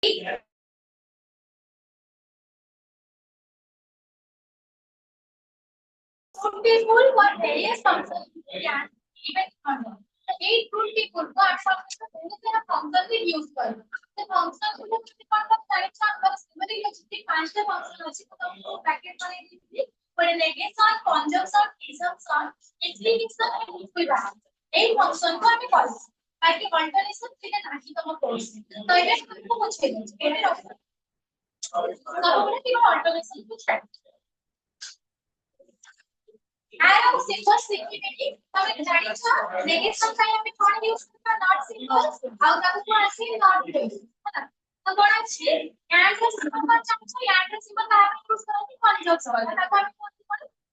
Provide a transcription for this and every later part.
Truth table for various functions can even handle. এই truth table को आप सबसे बहुत सारा function भी use करो। तो function को जब भी कौन कौन सारे चार सिंपली लॉजिक पांचटा function ଅଛି तो हमको ब्रैकेट बना दीजिए। पर negation, conjunction, disjunction, implication and equivalence। এই function को हमें कॉल बाकी alternation সেটা नहीं तो हम कोर्स तो এটা हमको বুঝিয়ে দিচ্ছি এটা রকম तो हमने কি alternation বুঝতে arrow symbol security तमे जानि छ नेगेशन ପାଇଁ ଆମେ कोन यूज करबा नॉट सिंबल ଆଉ ତାକୁ କୋन ଅଛି नॉट यूज ହେଲା ତ कोन ଅଛି and ର सिंबल पर ଚାହୁଁଛ and ର सिंबल କାହା ପାଇଁ यूज କରନ୍ତି conjunction ତାକୁ ଆମେ କୋन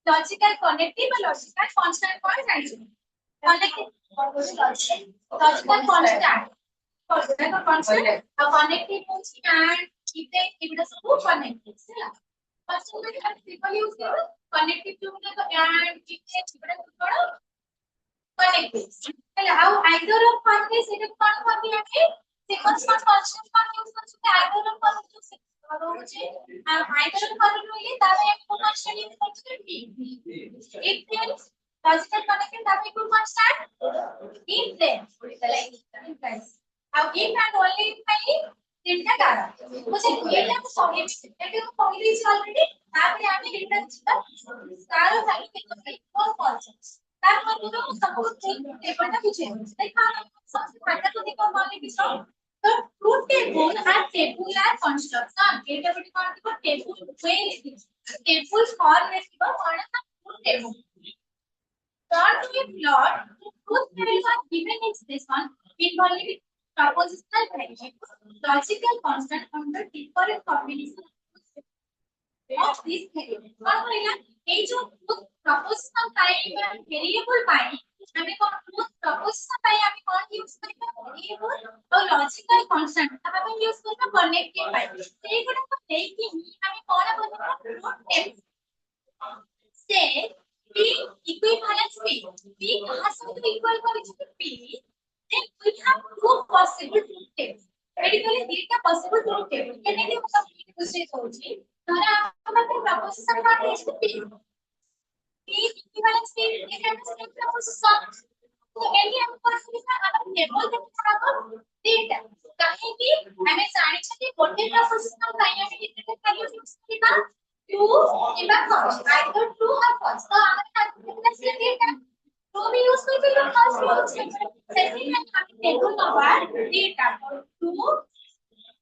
लॉजिकल कनेक्टिव और लॉजिकल कांस्टेंट कोन जानि कनेक्टिव लॉजिकल कांस्टेंट और कनेक्टिव होची and इते इबडा सब कनेक्टिव ହେଲା फर्स्ट में हम सिंबल यूज करो कनेक्टिव जो होता तो and इते इबडा कोन कनेक्टिव ହେଲା ଆଉ आइदर ऑफ वन के सेटा कोन होती है सिंबल्स का कांस्टेंट का यूज करछे आइदर ऑफ वन जो सिंबल होचे आइदर ऑफ वन রইলে তাহলে এক কাंस्टेंट यूज করছে p if then logical connective তাহলে কোন कांस्टेंट if then তাহলে implies ଆଉ if and only if ପାଇଁ তিনটা কারণ বুঝে এটা তো সবই এটা তো কই দিয়েছি অলরেডি তারপরে আমি এটা ছিল তার ভ্যালু কত কোন কনসেপ্ট তার মধ্যে সাপোজ টেবিলটা বুঝে দেখো सबसे फायदा तो देखो मान ली किसको तो ट्रूथ टेबल আর টেবুলার কনস্ট্রাকশন এটা বলি কোন দিব টেবুল ওয়ে লিখি টেবুল ফর্ম লিখিব কোন না truth table turn to a plot truth table was given is this one involving propositional variables logical constant under different combination of these variables कौन बोलेगा ये जो propositional टाइप वेरिएबल पाए हमें कौन truth propositional पाए हमें कौन यूज करेंगे वेरिएबल और लॉजिकल कांस्टेंट तब हम यूज करेंगे कनेक्टिव पाए ये गुण को लेके ही हमें कौन बोलेगा ट्रूथ टेबल से P equivalence P. P कहाँ से तो equal करेंगे P. Then we have two possible truth tables. Basically, तीन possible truth tables. ये नहीं देखो सब दूसरे सोचिए. तो ना हमारे proposition का है P. P equivalence P. ये क्या है proposition. तो ये हम पर लिखा हमारे table के बराबर डेटा. कहीं भी हमें जाने चाहिए कोटे proposition का यहाँ पे कितने का यूज करेगा true किंवा false either true or false तो हमारे पास कितना से डेटा true भी यूज करते हैं false भी यूज करते हैं सेकंड में हमें table number data true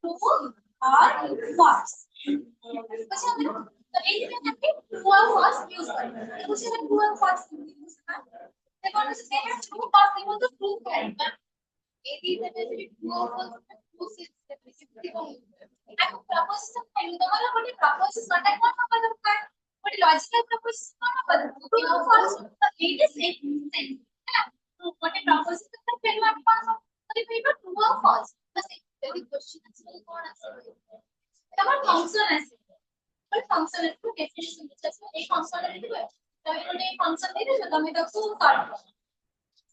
true और false अच्छा तो एक में हमें true और false यूज करते हैं तो उसे true और false यूज करना देखो ना से true false देखो तो true करेगा ये तीन में से true और false true से aku proposition tadi तुम्हारा बड़े proposition का कौन सा पद होता है बड़े लॉजिकल proposition कौन सा पद true or false तो it is a sentence है ना तो बड़े proposition का पहले आप कौन सा तो ये true or false बस एक क्वेश्चन है कौन है तमाम फंक्शन है पर फंक्शन है तो डेफिनेशन जैसे एक फंक्शन है तो ये फंक्शन दे दे जो तुम्हें तो सॉल्व करो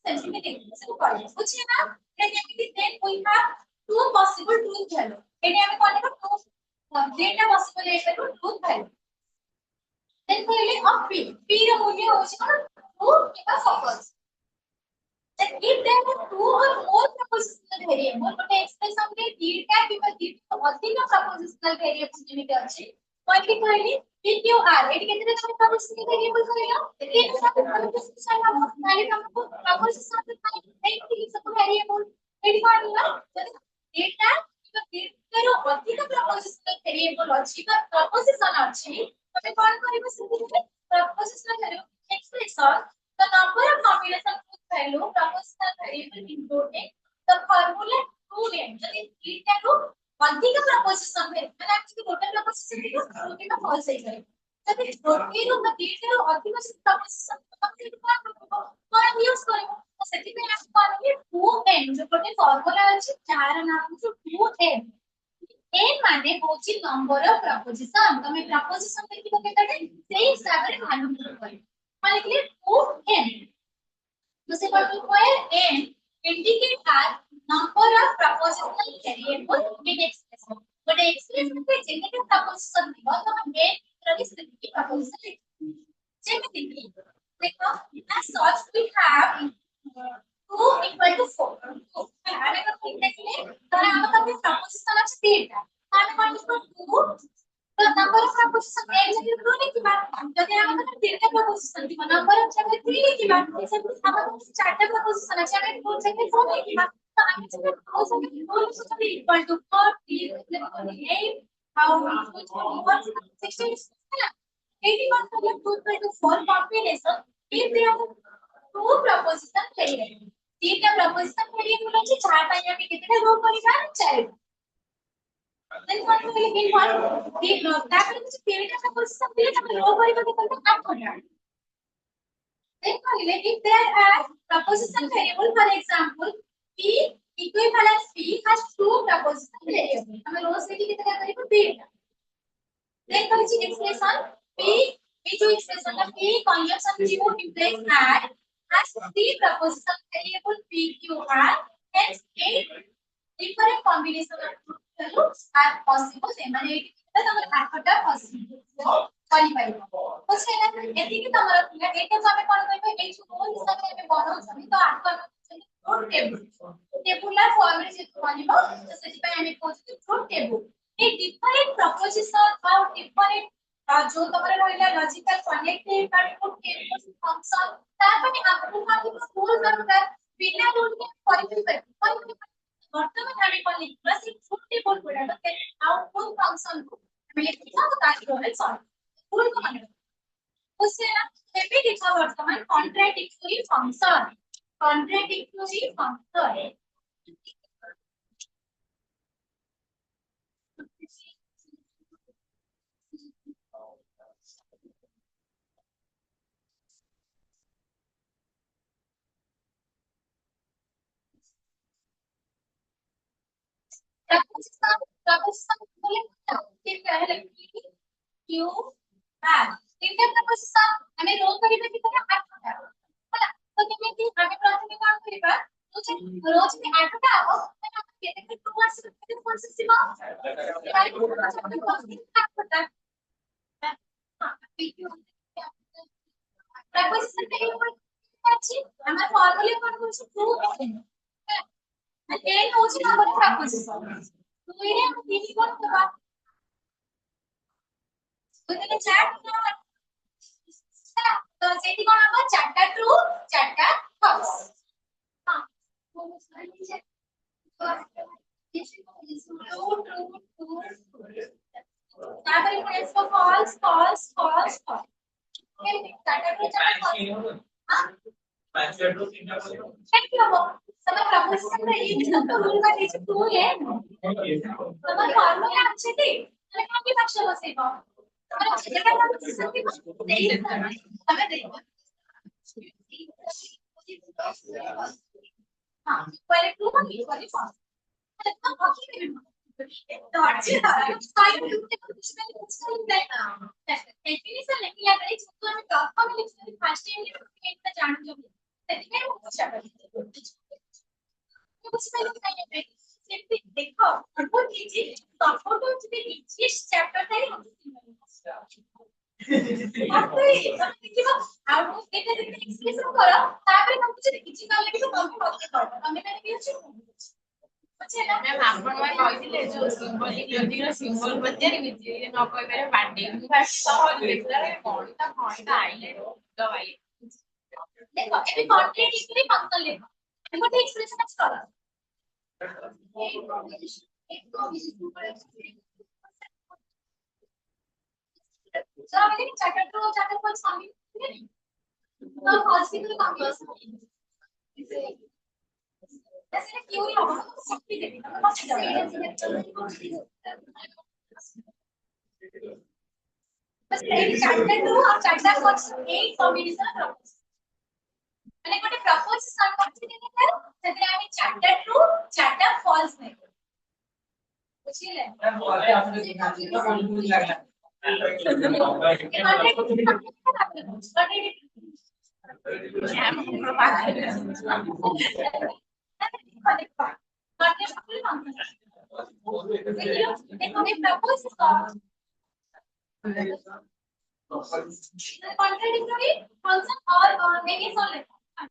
सेंस में देखो इसको करो कुछ है ना then we have two possible truth value एने हमें कोन का ट्रूथ डेटा पॉसिबल है तो ट्रूथ वैल्यू देन पहले अब p ର मूल्य होची कोन ट्रू किबा false then if there are two or more propositional variable but expression के दीटा किबा दीटा अधिक प्रपोजिशनल वेरिएबल जेमिति अछि कोनके कहली pqr एटी केते तमे प्रपोजिशनल वेरिएबल कहला तीन साथ प्रपोजिशनल हम खाली हमको प्रपोजिशनल नहीं सब वेरिएबल एटी कहला डेटा डेटारो अधिक प्रपोजिशनल वेरिएबल अछि बा प्रपोजिशन अछि तमे कोन करबो simply propositional variable expression the number of combination of value propositional variable including the formula to name यदि डेटारो अधिक प्रपोजिशन है माने आपकी टोटल प्रपोजिशन देखो ट्रू के फॉल्स है यदि डेटारो अधिक प्रपोजिशन कौन यूज करेबो तो सेति पे आप करेंगे 2n जो कोटे फार्मूला अछि चार नाम जो 2n n माने होची नंबर ऑफ प्रपोजिशन तमे प्रपोजिशन देखिबो केतटे सेही हिसाब रे वैल्यू करियो माने कि 2n तो से पर square n indicate as number of propositional variable in expression. But expression पे जेनेटिव proposition दिया तो हम main तरह से proposition जेनेटिव देखो as such we have 2 equal to 4 तो हमें तो देखने तो हम तो proposition আছে तीनটা हमें कौन इसको 2 तो number of proposition एक जगह 2 नहीं की बात যদি আমাদের তিনটা proposition দিব number of জায়গায় 3 नहीं की बात जैसे আমাদের চারটা proposition আছে আমি 2 জায়গায় 4 नहीं की बात तो আমি যদি 2 জায়গায় 2 লিখি equal to 4 8 how 16 है ना 81 को 2 equal to 4 combination if they are two proposition variable तीनटा proposition variable ଅଛି ଯାହା ପାଇଁ ଆମେ କେତେଟା row କରିବା 4 then what will be one the that means theory का proposition दिले तो रो କରିବା କେତେଟା 8ଟା then if there are proposition variable for example p equivalence p has two proposition variable हम रोज लेके कितना करेंगे 2टा then कौन-सी expression p जो expression है p conjunction q implies add has three proposition variable p q r hence 8 different combination of values are possible ସେମାନେ ଏଇଟା ତମର 8ଟା possible କରି ପାରିବ ତ ସେଟା ଏତିକି ତମର ଥିଲା ଏଟା ତ ଆମେ କଣ କହିବା ଏଇ ଯୋଉ ରୋ ହିସାବରେ ଆମେ ବନାଉଛନ୍ତି ତ ଆକୁ ଆମେ ट्रुथ टेबल टेबुलर फॉर्म रे जे बनिବ ତ ସେଥିପାଇଁ ଆମେ କହୁଛୁ truth table a different preposition और डिफरेंट जो तमरे ରହିଲା लॉजिकल कनेक्टेड का ट्रुथ टेबल फंक्शन तापनि आपको खाली स्कूल दरकार बिना रूल के परिचय करते वर्तमान ଆମେ କଣ ଲେଖିବା ସେ ट्रुथ टेबल गुडा तो आउटपुट फंक्शन को ଆମେ ଲେଖିବା ତ ତାକି ରହିଲେ ସॉल्व फुल कमांड उससे ना हेबी लिखा वर्तमान कॉन्ट्राडिक्टरी फंक्शन proposition बोले फिर पहले q r तीनटा proposition हमें रोल करिबे कि तोरा 8टा होला तो केमिति हमें प्रथमे कोन करिबा रोज में 8टा आबो हम केते के 2 क्लास केते कोर्स सिबा प्रपोजिशन पे अछि हमर फॉर्मूला कोन कोन से ट्रू n होची नंबर ऑफ प्रपोजिशन 2 रे हम 3 कोन करबा तो ये चार तो सेठी कोन हम चारटा ट्रू चारटा फॉल्स हां तापर इसको फॉल्स फॉल्स फॉल्स फॉल्स चारटा ट्रू चारटा फॉल्स हां मैच टू तीनटा थैंक यू समय प्रपोजिशन रे ये तो रूल का नीचे टू है समय फार्मूला अच्छे थे मैं कौन की पक्ष बसेगा और जेटा प्रपोजिशन की नहीं करना हमें देखो हां इक्वल टू इक्वल टू तो बाकी तो अच्छे था फाइव टू के कुछ में कुछ नहीं देना डेफिनेशन नहीं याद रही तो हमें टॉप में लिखते हैं फर्स्ट टाइम इतना जान जो सेटिंग है वो कुछ कुछ में लिखना है सिर्फ देखो वो कीजिए सपोर्ट जो इस चैप्टर था आपको देखिए आउट ऑफ डेटा एक्सप्लेनेशन करो तापर हम कुछ किछि कर लेबे तो हम बात करो हमें मैंने भी अच्छे अच्छे ना मैम आपण में कहथिले जो सिंबॉलिक लॉजिक रो सिंबल बजारी बिजे ये न कोइ बेरे बाटे फर्स्ट सॉल्व देखला कोनटा आइले तो आइले देखो एबे कॉन्ट्राडिक्टरी फंक्शन लेबो एगोटे एक्सप्रेशन अछि करो so I think chapter 2 chapter 1 सामने नहीं तो फर्स्ट की कॉम्बिनेशन ऐसे क्यों नहीं होगा शक्ति देगी ना बस चैप्टर 2 और चैप्टर 1 एक कॉम्बिनेशन प्रपोज मैंने कोटे प्रपोज सॉल्व करते देते हैं जैसे हमें चैप्टर 2 चैप्टर फॉल्स में पूछिए ले मैं बोले आपने तो कंफ्यूज लग रहा है Contradictory function. देखो मैं propose contradictory function और negation लेता हूँ.